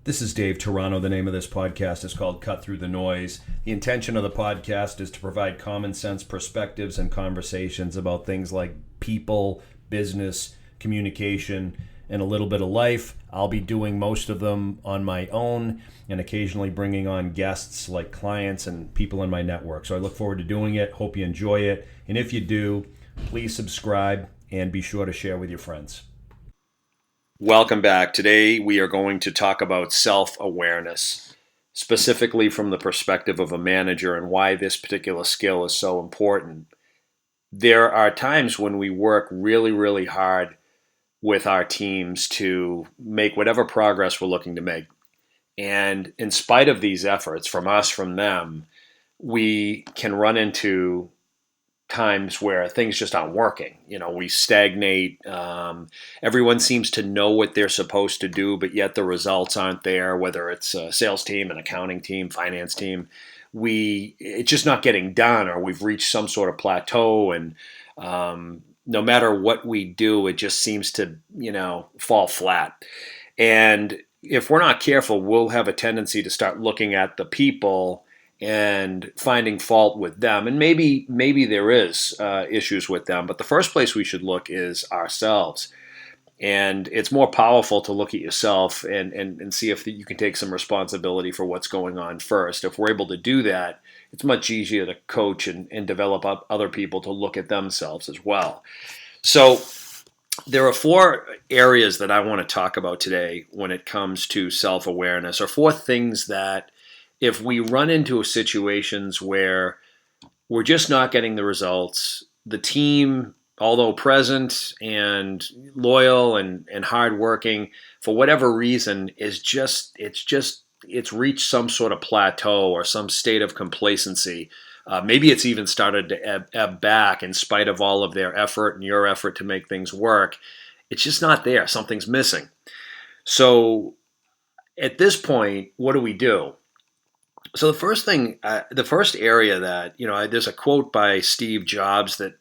This is Dave Toronto. The name of this podcast is called Cut Through the Noise. The intention of the podcast is to provide common sense perspectives and conversations about things like people, business, communication, and a little bit of life. I'll be doing most of them on my own and occasionally bringing on guests like clients and people in my network. So I look forward to doing it. Hope you enjoy it. And if you do, please subscribe and be sure to share with your friends. Welcome back. Today we are going to talk about self-awareness, specifically from the perspective of a manager and why this particular skill is so important. There are times when we work really, really hard with our teams to make whatever progress we're looking to make. And in spite of these efforts from us, from them, we can run into times where things just aren't working. We stagnate. Everyone seems to know what they're supposed to do, but yet the results aren't there, whether it's a sales team, an accounting team, finance team. It's just not getting done, or we've reached some sort of plateau, and no matter what we do, it just seems to, fall flat. And if we're not careful, we'll have a tendency to start looking at the people and finding fault with them. And maybe there is issues with them, but the first place we should look is ourselves. And it's more powerful to look at yourself and see if you can take some responsibility for what's going on first. If we're able to do that, it's much easier to coach and develop up other people to look at themselves as well. So there are four areas that I want to talk about today when it comes to self-awareness, or four things that if we run into situations where we're just not getting the results, the team, although present and loyal and hardworking, for whatever reason, it's reached some sort of plateau or some state of complacency. Maybe it's even started to ebb back in spite of all of their effort and your effort to make things work. It's just not there. Something's missing. So at this point, what do we do? So the first thing, the first area that, there's a quote by Steve Jobs that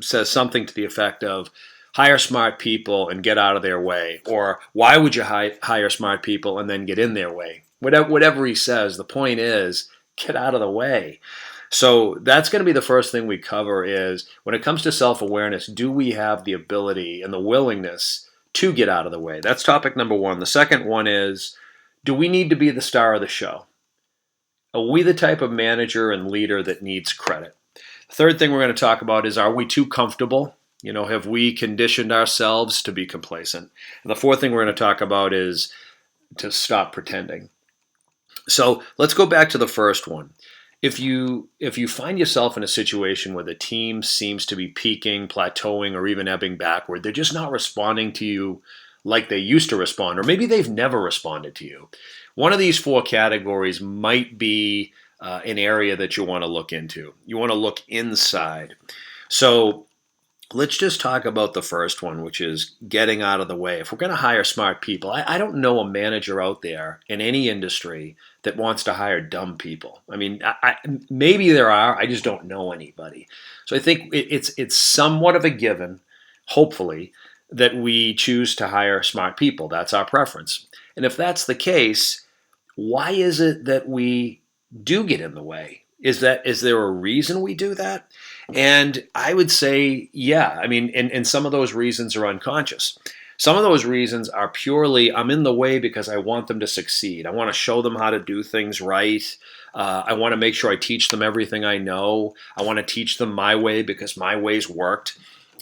says something to the effect of, hire smart people and get out of their way. Or why would you hire smart people and then get in their way? Whatever he says, the point is, get out of the way. So that's going to be the first thing we cover is, when it comes to self-awareness, do we have the ability and the willingness to get out of the way? That's topic number one. The second one is, do we need to be the star of the show? Are we the type of manager and leader that needs credit? The third thing we're going to talk about is, are we too comfortable? Have we conditioned ourselves to be complacent? And the fourth thing we're going to talk about is to stop pretending. So let's go back to the first one. If you find yourself in a situation where the team seems to be peaking, plateauing, or even ebbing backward, they're just not responding to you like they used to respond, or maybe they've never responded to you. One of these four categories might be an area that you want to look into. You want to look inside. So let's just talk about the first one, which is getting out of the way. If we're going to hire smart people, I don't know a manager out there in any industry that wants to hire dumb people. I mean, maybe there are. I just don't know anybody. So I think it's somewhat of a given, hopefully, that we choose to hire smart people. That's our preference. And if that's the case, why is it that we do get in the way? Is there a reason we do that? And I would say, yeah. I mean, and some of those reasons are unconscious. Some of those reasons are purely, I'm in the way because I want them to succeed. I want to show them how to do things right. I want to make sure I teach them everything I know. I want to teach them my way because my ways worked.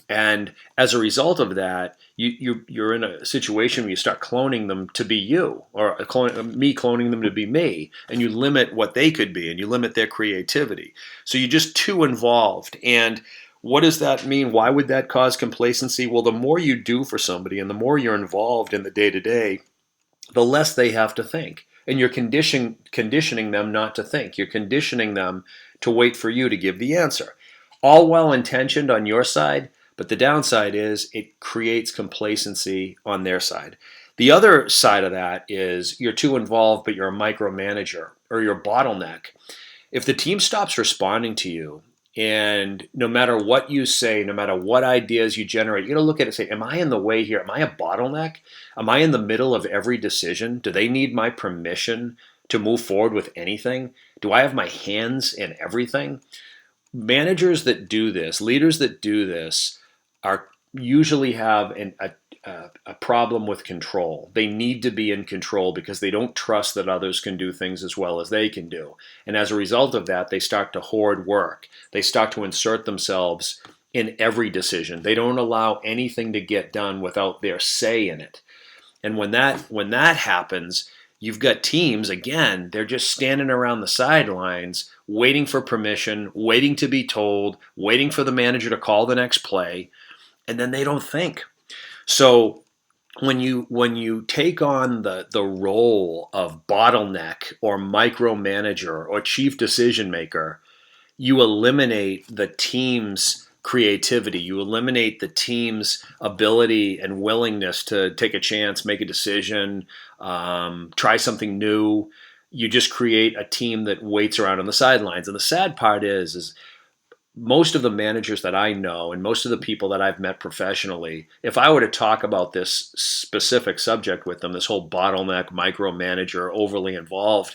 And as a result of that, you're in a situation where you start cloning them to be you, or me cloning them to be me, and you limit what they could be, and you limit their creativity. So you're just too involved. And what does that mean? Why would that cause complacency? Well, the more you do for somebody and the more you're involved in the day-to-day, the less they have to think. And you're conditioning them not to think. You're conditioning them to wait for you to give the answer. All well-intentioned on your side, but the downside is it creates complacency on their side. The other side of that is you're too involved, but you're a micromanager or you're a bottleneck. If the team stops responding to you And no matter what you say, no matter what ideas you generate, you got to look at it and say, am I in the way here? Am I a bottleneck? Am I in the middle of every decision? Do they need my permission to move forward with anything? Do I have my hands in everything? Managers that do this, leaders that do this, are usually have a problem with control. They need to be in control because they don't trust that others can do things as well as they can do. And as a result of that, they start to hoard work. They start to insert themselves in every decision. They don't allow anything to get done without their say in it. And when that happens, you've got teams, again, they're just standing around the sidelines waiting for permission, waiting to be told, waiting for the manager to call the next play, and then they don't think. So when you take on the role of bottleneck or micromanager or chief decision maker, you eliminate the team's creativity. You eliminate the team's ability and willingness to take a chance, make a decision, try something new. You just create a team that waits around on the sidelines. And the sad part is most of the managers that I know and most of the people that I've met professionally, if I were to talk about this specific subject with them, this whole bottleneck, micromanager, overly involved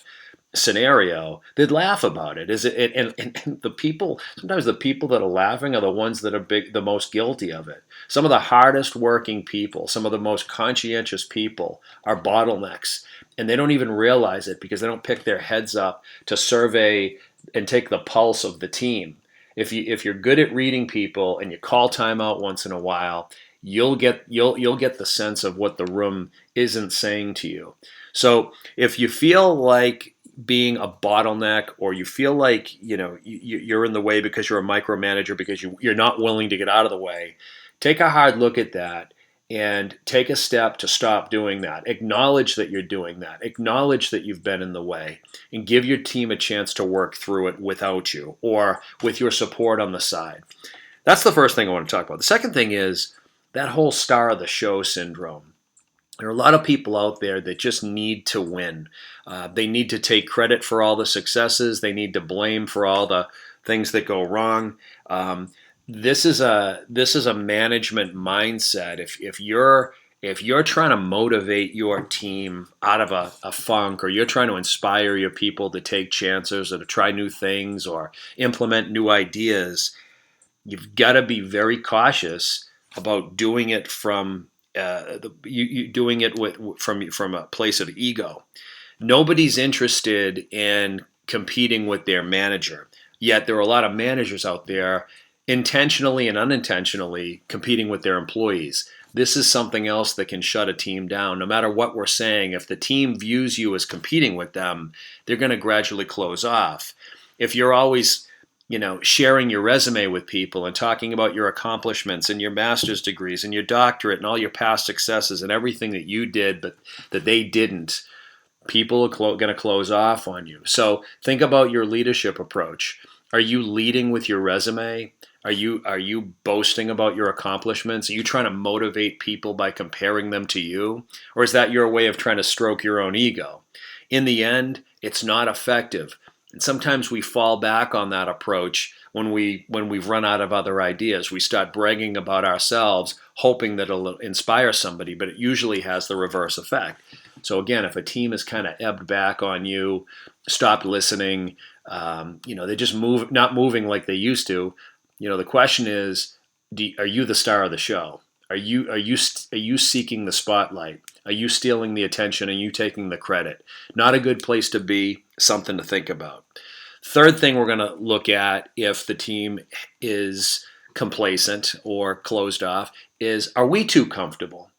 scenario, they'd laugh about it. And the people, sometimes the people that are laughing are the ones that are the most guilty of it. Some of the hardest working people, some of the most conscientious people are bottlenecks, and they don't even realize it because they don't pick their heads up to survey and take the pulse of the team. If you're good at reading people and you call timeout once in a while, you'll get the sense of what the room isn't saying to you. So if you feel like being a bottleneck, or you feel like you're in the way because you're a micromanager, because you're not willing to get out of the way, take a hard look at that and take a step to stop doing that. Acknowledge that you're doing that. Acknowledge that you've been in the way, and give your team a chance to work through it without you or with your support on the side. That's the first thing I want to talk about. The second thing is that whole star of the show syndrome. There are a lot of people out there that just need to win. They need to take credit for all the successes. They need to blame for all the things that go wrong. This is a management mindset. If you're trying to motivate your team out of a funk, or you're trying to inspire your people to take chances or to try new things or implement new ideas, you've got to be very cautious about doing it from doing it from a place of ego. Nobody's interested in competing with their manager. Yet there are a lot of managers out there intentionally and unintentionally competing with their employees. This is something else that can shut a team down. No matter what we're saying, if the team views you as competing with them, they're going to gradually close off. If you're always sharing your resume with people and talking about your accomplishments and your master's degrees and your doctorate and all your past successes and everything that you did but that they didn't, people are going to close off on you. So think about your leadership approach. Are you leading with your resume? Are you boasting about your accomplishments? Are you trying to motivate people by comparing them to you? Or is that your way of trying to stroke your own ego? In the end, it's not effective. And sometimes we fall back on that approach when we've run out of other ideas. We start bragging about ourselves, hoping that it'll inspire somebody, but it usually has the reverse effect. So again, if a team is kind of ebbed back on you, stopped listening, they just not moving like they used to. The question is, are you the star of the show? Are you seeking the spotlight? Are you stealing the attention? Are you taking the credit? Not a good place to be. Something to think about. Third thing we're going to look at if the team is complacent or closed off is, are we too comfortable?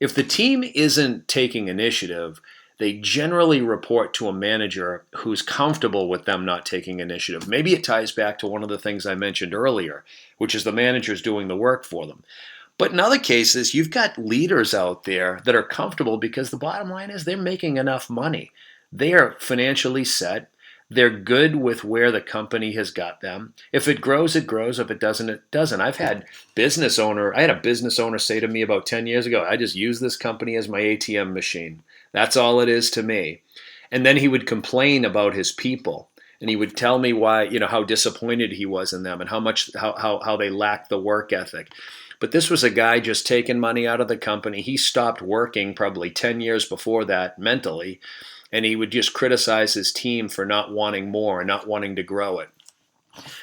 If the team isn't taking initiative, they generally report to a manager who's comfortable with them not taking initiative. Maybe it ties back to one of the things I mentioned earlier, which is the manager's doing the work for them. But in other cases, you've got leaders out there that are comfortable because the bottom line is they're making enough money. They are financially set. They're good with where the company has got them. If it grows, it grows. If it doesn't, it doesn't. I had a business owner say to me about 10 years ago, I just use this company as my ATM machine. That's all it is to me. And then he would complain about his people And he would tell me why, how disappointed he was in them and how they lacked the work ethic. But this was a guy just taking money out of the company. He stopped working probably 10 years before that mentally, and he would just criticize his team for not wanting more and not wanting to grow it.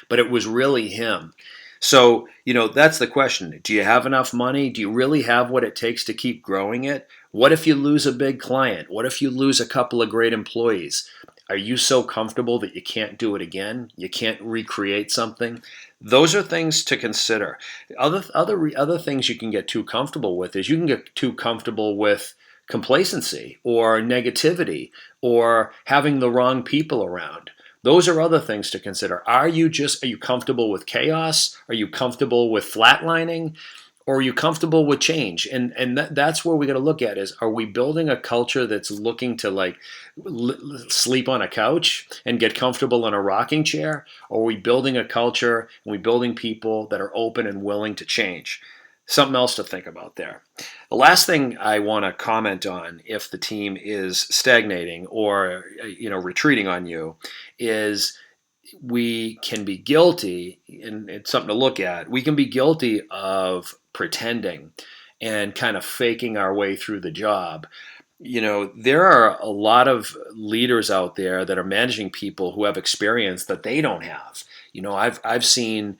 But it was really him. So, that's the question. Do you have enough money? Do you really have what it takes to keep growing it? What if you lose a big client? What if you lose a couple of great employees? Are you so comfortable that you can't do it again? You can't recreate something? Those are things to consider. Other things you can get too comfortable with is you can get too comfortable with complacency or negativity or having the wrong people around. Those are other things to consider. Are you comfortable with chaos? Are you comfortable with flatlining? Or are you comfortable with change? And that's where we got to look at is, are we building a culture that's looking to sleep on a couch and get comfortable in a rocking chair? Or are we building a culture and we building people that are open and willing to change? Something else to think about there. The last thing I want to comment on, if the team is stagnating or retreating on you, is we can be guilty, and it's something to look at. We can be guilty of pretending and kind of faking our way through the job. There are a lot of leaders out there that are managing people who have experience that they don't have. I've seen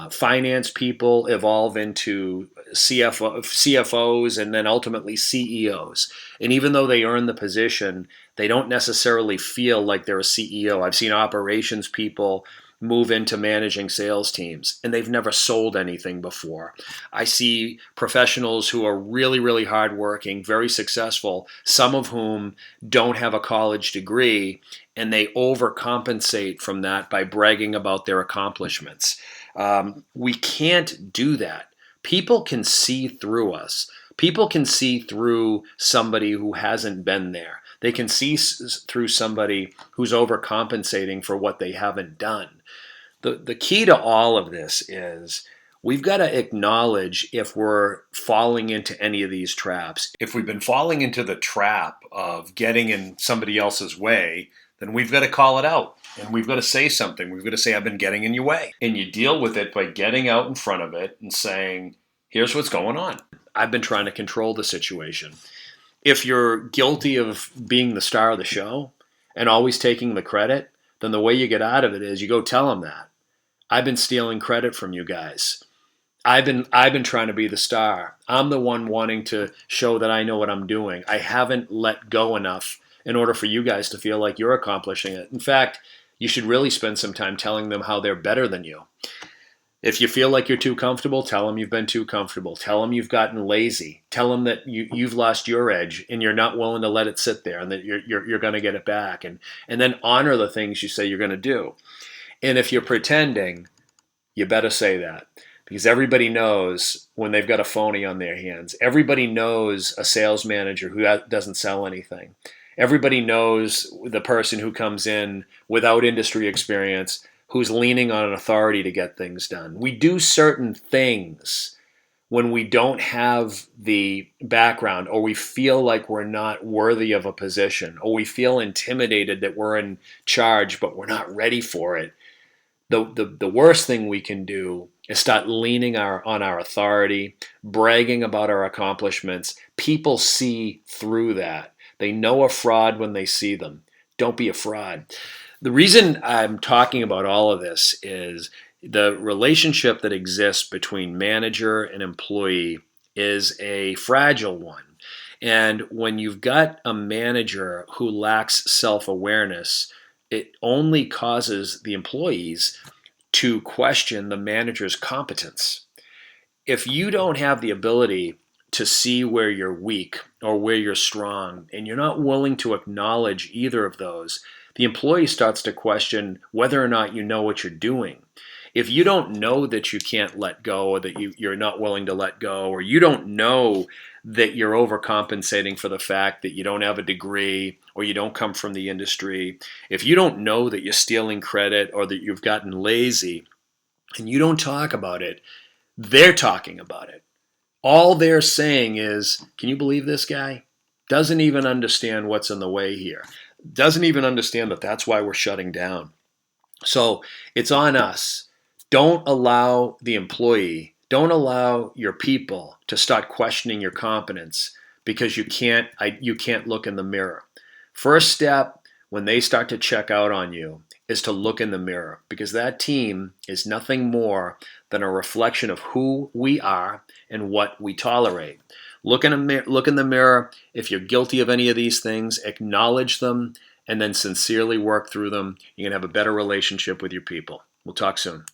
finance people evolve into CFOs and then ultimately CEOs. And even though they earn the position, they don't necessarily feel like they're a CEO. I've seen operations people move into managing sales teams, and they've never sold anything before. I see professionals who are really, really hardworking, very successful, some of whom don't have a college degree, and they overcompensate from that by bragging about their accomplishments. We can't do that. People can see through us. People can see through somebody who hasn't been there. They can see through somebody who's overcompensating for what they haven't done. The key to all of this is we've got to acknowledge if we're falling into any of these traps. If we've been falling into the trap of getting in somebody else's way, then we've got to call it out and we've got to say something. We've got to say, I've been getting in your way. And you deal with it by getting out in front of it and saying, here's what's going on. I've been trying to control the situation. If you're guilty of being the star of the show and always taking the credit, then the way you get out of it is you go tell them that. I've been stealing credit from you guys. I've been trying to be the star. I'm the one wanting to show that I know what I'm doing. I haven't let go enough in order for you guys to feel like you're accomplishing it. In fact, you should really spend some time telling them how they're better than you. If you feel like you're too comfortable, tell them you've been too comfortable. Tell them you've gotten lazy. Tell them that you've lost your edge and you're not willing to let it sit there and that you're going to get it back. And then honor the things you say you're going to do. And if you're pretending, you better say that. Because everybody knows when they've got a phony on their hands. Everybody knows a sales manager who doesn't sell anything. Everybody knows the person who comes in without industry experience, who's leaning on an authority to get things done. We do certain things when we don't have the background, or we feel like we're not worthy of a position, or we feel intimidated that we're in charge, but we're not ready for it. The worst thing we can do is start leaning on our authority, bragging about our accomplishments. People see through that. They know a fraud when they see them. Don't be a fraud. The reason I'm talking about all of this is the relationship that exists between manager and employee is a fragile one. And when you've got a manager who lacks self-awareness, it only causes the employees to question the manager's competence. If you don't have the ability to see where you're weak or where you're strong, and you're not willing to acknowledge either of those, the employee starts to question whether or not you know what you're doing. If you don't know that you can't let go, or that you're not willing to let go, or you don't know that you're overcompensating for the fact that you don't have a degree or you don't come from the industry, if you don't know that you're stealing credit or that you've gotten lazy and you don't talk about it, they're talking about it. All they're saying is, can you believe this guy? Doesn't even understand what's in the way here. Doesn't even understand that that's why we're shutting down. So it's on us. Don't allow the employee, don't allow your people to start questioning your competence because you can't look in the mirror. First step when they start to check out on you is to look in the mirror, because that team is nothing more than a reflection of who we are and what we tolerate. Look in the mirror. If you're guilty of any of these things, acknowledge them and then sincerely work through them. You're going to have a better relationship with your people. We'll talk soon.